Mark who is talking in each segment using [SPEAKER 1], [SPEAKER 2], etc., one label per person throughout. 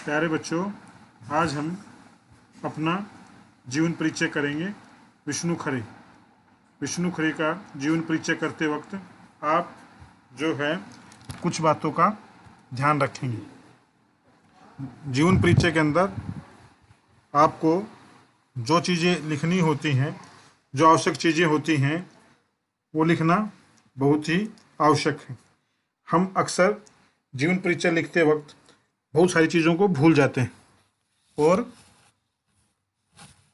[SPEAKER 1] प्यारे बच्चों, आज हम अपना जीवन परिचय करेंगे विष्णु खरे। विष्णु खरे का जीवन परिचय करते वक्त आप जो है कुछ बातों का ध्यान रखेंगे। जीवन परिचय के अंदर आपको जो चीज़ें लिखनी होती हैं, जो आवश्यक चीज़ें होती हैं, वो लिखना बहुत ही आवश्यक है। हम अक्सर जीवन परिचय लिखते वक्त बहुत सारी चीज़ों को भूल जाते हैं और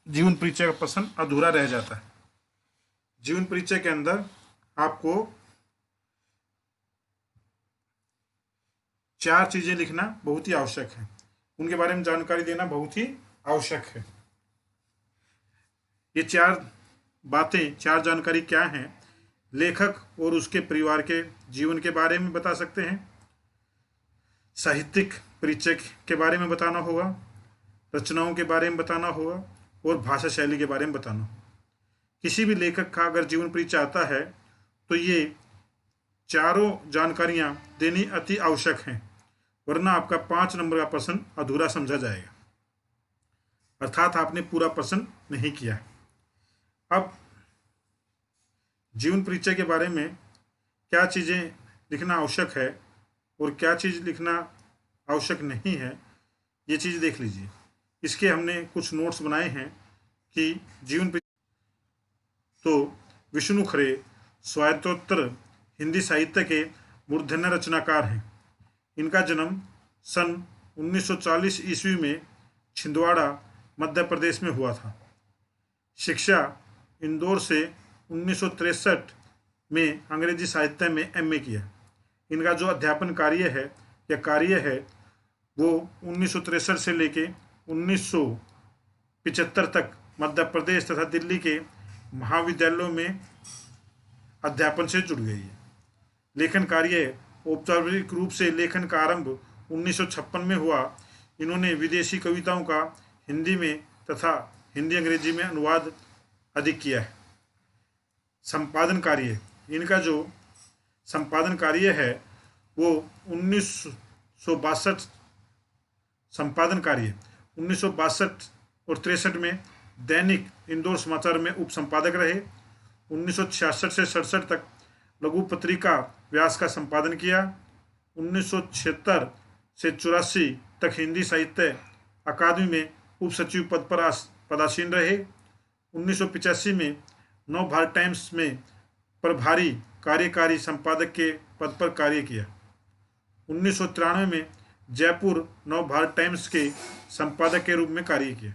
[SPEAKER 1] जीवन परिचय का प्रश्न अधूरा रह जाता है। जीवन परिचय के अंदर आपको 4 चीज़ें लिखना बहुत ही आवश्यक है, उनके बारे में जानकारी देना बहुत ही आवश्यक है। ये 4 बातें, 4 जानकारी क्या हैं? लेखक और उसके परिवार के जीवन के बारे में बता सकते हैं, साहित्यिक परिचय के बारे में बताना होगा, रचनाओं के बारे में बताना होगा और भाषा शैली के बारे में बताना होगा। किसी भी लेखक का अगर जीवन परिचय आता है तो ये चारों जानकारियां देनी अति आवश्यक हैं, वरना आपका 5 नंबर का प्रश्न अधूरा समझा जाएगा, अर्थात आपने पूरा प्रश्न नहीं किया। अब जीवन परिचय के बारे में क्या चीज़ें लिखना आवश्यक है और क्या चीज़ लिखना आवश्यक नहीं है, ये चीज़ देख लीजिए। इसके हमने कुछ नोट्स बनाए हैं कि जीवन परिचय तो विष्णु खरे स्वायत्तोत्तर हिंदी साहित्य के मूर्धन्य रचनाकार हैं। इनका जन्म सन 1940 ईस्वी में छिंदवाड़ा मध्य प्रदेश में हुआ था। शिक्षा इंदौर से 1963 में अंग्रेजी साहित्य में एमए किया। इनका जो अध्यापन कार्य है वो 1963 से लेके 1975 तक मध्य प्रदेश तथा दिल्ली के महाविद्यालयों में अध्यापन से जुड़ गई है। लेखन कार्य औपचारिक रूप से लेखन का आरंभ 1956 में हुआ। इन्होंने विदेशी कविताओं का हिंदी में तथा हिंदी अंग्रेजी में अनुवाद अधिक किया है। संपादन कार्य, इनका जो संपादन कार्य है वो 1962 संपादन कार्य 1962 और 63 में दैनिक इंदौर समाचार में उप संपादक रहे। 1966 से 67 तक लघु पत्रिका व्यास का संपादन किया। 1976 से 84 तक हिंदी साहित्य अकादमी में उप सचिव पद पर पदासीन रहे। 1985 में नवभारत टाइम्स में प्रभारी कार्यकारी संपादक के पद पर कार्य किया। 1993 में जयपुर नवभारत टाइम्स के संपादक के रूप में कार्य किया।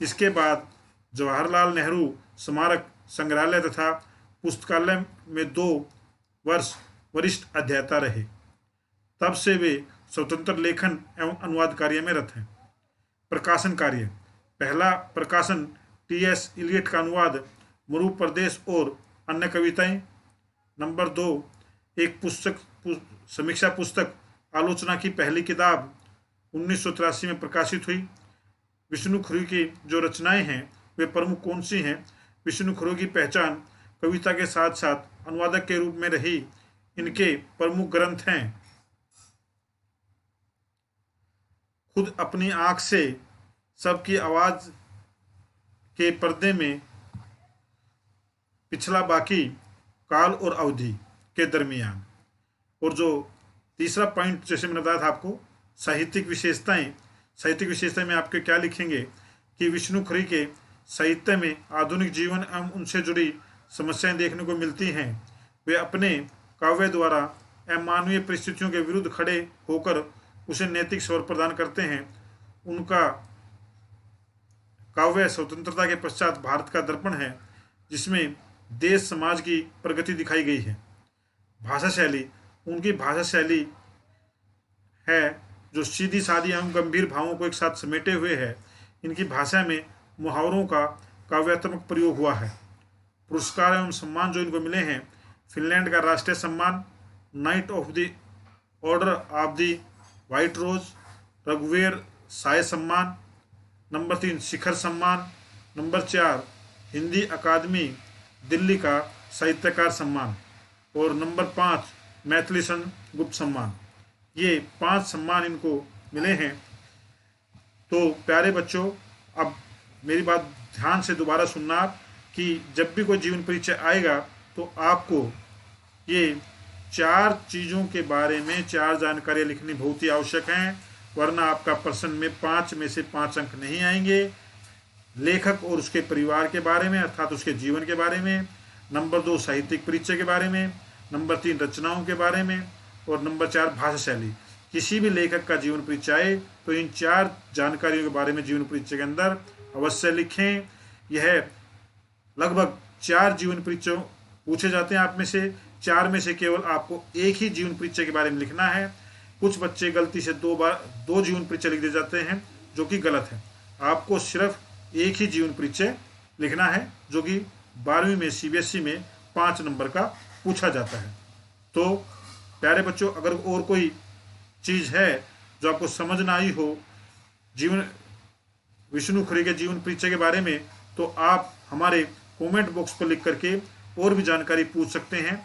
[SPEAKER 1] इसके बाद जवाहरलाल नेहरू स्मारक संग्रहालय तथा पुस्तकालय में 2 वर्ष वरिष्ठ अध्येता रहे। तब से वे स्वतंत्र लेखन एवं अनुवाद कार्य में रत हैं। प्रकाशन कार्य, पहला प्रकाशन टी.एस. इलियट का अनुवाद मरु प्रदेश और अन्य कविताएं। नंबर 2, एक समीक्षा पुस्तक आलोचना की पहली किताब 1983 में प्रकाशित हुई। विष्णु खरे की जो रचनाएं हैं वे प्रमुख कौन सी हैं? विष्णु खरे की पहचान कविता के साथ साथ अनुवादक के रूप में रही। इनके प्रमुख ग्रंथ हैं खुद अपनी आंख से, सबकी आवाज के पर्दे में, पिछला बाकी, काल और अवधि के दरमियान। और जो तीसरा पॉइंट जैसे मैंने बताया था आपको, साहित्यिक विशेषताएं में आपके क्या लिखेंगे कि विष्णु खरे के साहित्य में आधुनिक जीवन एवं उनसे जुड़ी समस्याएं देखने को मिलती हैं। वे अपने काव्य द्वारा अमानवीय परिस्थितियों के विरुद्ध खड़े होकर उसे नैतिक स्वर प्रदान करते हैं। उनका काव्य स्वतंत्रता के पश्चात भारत का दर्पण है, जिसमें देश समाज की प्रगति दिखाई गई है। भाषा शैली, उनकी भाषा शैली है जो सीधी सादी एवं गंभीर भावों को एक साथ समेटे हुए है। इनकी भाषा में मुहावरों का काव्यात्मक प्रयोग हुआ है। पुरस्कार एवं सम्मान जो इनको मिले हैं, फिनलैंड का राष्ट्रीय सम्मान, knight of the order of the white rose, रघुवीर साय सम्मान। नंबर 3, शिखर सम्मान। नंबर 4, हिंदी अकादमी दिल्ली का साहित्यकार सम्मान। और नंबर 5, मैथिली गुप्त सम्मान। ये 5 सम्मान इनको मिले हैं। तो प्यारे बच्चों, अब मेरी बात ध्यान से दोबारा सुनना आप, कि जब भी कोई जीवन परिचय आएगा तो आपको ये 4 चीज़ों के बारे में 4 जानकारियाँ लिखनी बहुत ही आवश्यक हैं, वरना आपका प्रश्न में 5 में से 5 अंक नहीं आएंगे। लेखक और उसके परिवार के बारे में, अर्थात उसके जीवन के बारे में। नंबर 2 साहित्यिक परिचय के बारे में। नंबर 3 रचनाओं के बारे में। और नंबर 4 भाषा शैली। किसी भी लेखक का जीवन परिचय आए तो इन 4 जानकारियों के बारे में जीवन परिचय के अंदर अवश्य लिखें। यह लगभग 4 जीवन परिचय पूछे जाते हैं आप में से, 4 में से केवल आपको एक ही जीवन परिचय के बारे में लिखना है। कुछ बच्चे गलती से 2 जीवन परिचय लिख दे जाते हैं, जो कि गलत है। आपको सिर्फ एक ही जीवन परिचय लिखना है, जो कि 12वीं में सीबीएसई में 5 नंबर का पूछा जाता है। तो प्यारे बच्चों, अगर और कोई चीज़ है जो आपको समझ ना आई हो विष्णु खरे के जीवन परिचय के बारे में, तो आप हमारे कमेंट बॉक्स पर लिख करके और भी जानकारी पूछ सकते हैं।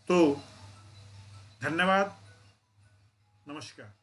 [SPEAKER 1] तो धन्यवाद, नमस्कार।